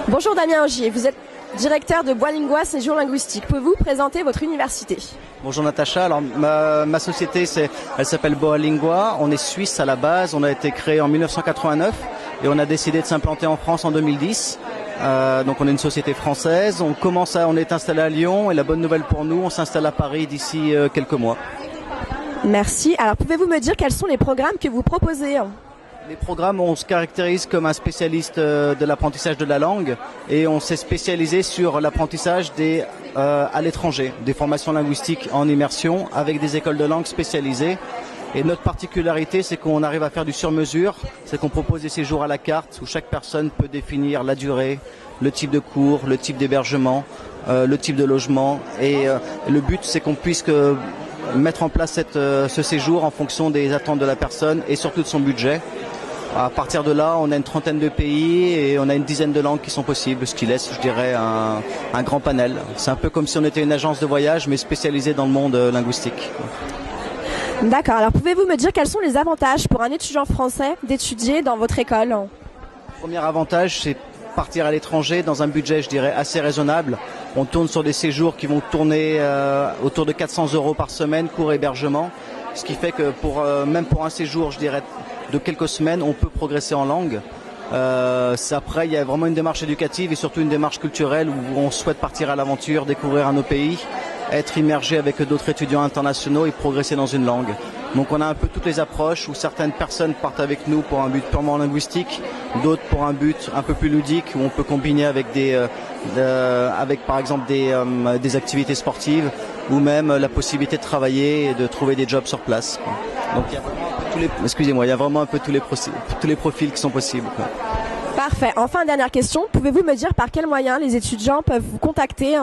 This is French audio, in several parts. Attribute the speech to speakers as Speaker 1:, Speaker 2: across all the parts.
Speaker 1: Bonjour Damien Angier, vous êtes directeur de Boalingua Séjour Linguistique. Pouvez-vous présenter votre université?
Speaker 2: Bonjour Natacha, alors ma société elle s'appelle Boalingua, on est suisse à la base, on a été créé en 1989 et on a décidé de s'implanter en France en 2010. Donc on est une société française, on est installé à Lyon et la bonne nouvelle pour nous, on s'installe à Paris d'ici quelques mois.
Speaker 1: Merci, alors pouvez-vous me dire quels sont les programmes que vous proposez?
Speaker 2: Les programmes, on se caractérise comme un spécialiste de l'apprentissage de la langue et on s'est spécialisé sur l'apprentissage à l'étranger, des formations linguistiques en immersion avec des écoles de langue spécialisées. Et notre particularité, c'est qu'on arrive à faire du sur-mesure, c'est qu'on propose des séjours à la carte où chaque personne peut définir la durée, le type de cours, le type d'hébergement, le type de logement. Et le but, c'est qu'on puisse mettre en place ce séjour en fonction des attentes de la personne et surtout de son budget. À partir de là, on a une trentaine de pays et on a une dizaine de langues qui sont possibles, ce qui laisse, je dirais, un grand panel. C'est un peu comme si on était une agence de voyage, mais spécialisée dans le monde linguistique.
Speaker 1: D'accord, alors pouvez-vous me dire quels sont les avantages pour un étudiant français d'étudier dans votre école?
Speaker 2: Le premier avantage, c'est partir à l'étranger dans un budget, je dirais, assez raisonnable. On tourne sur des séjours qui vont tourner autour de 400 € par semaine, cours et hébergement. Ce qui fait que même pour un séjour, je dirais, de quelques semaines, on peut progresser en langue. Après, il y a vraiment une démarche éducative et surtout une démarche culturelle où on souhaite partir à l'aventure, découvrir un autre pays, être immergé avec d'autres étudiants internationaux et progresser dans une langue. Donc on a un peu toutes les approches où certaines personnes partent avec nous pour un but purement linguistique, d'autres pour un but un peu plus ludique où on peut combiner avec par exemple des activités sportives ou même la possibilité de travailler et de trouver des jobs sur place. Donc il y a vraiment un peu tous les profils qui sont possibles.
Speaker 1: Parfait. Enfin, dernière question. Pouvez-vous me dire par quels moyens les étudiants peuvent vous contacter,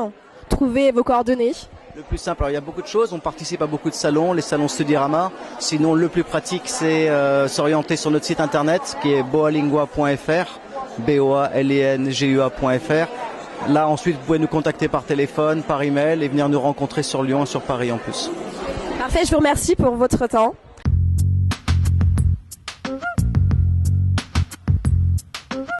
Speaker 1: trouver vos coordonnées?
Speaker 2: Le plus simple, alors il y a beaucoup de choses, on participe à beaucoup de salons, les salons Studirama. Sinon, le plus pratique, c'est s'orienter sur notre site internet qui est boalingua.fr, boalengua.fr. Là, ensuite, vous pouvez nous contacter par téléphone, par email et venir nous rencontrer sur Lyon et sur Paris en plus.
Speaker 1: Parfait, je vous remercie pour votre temps.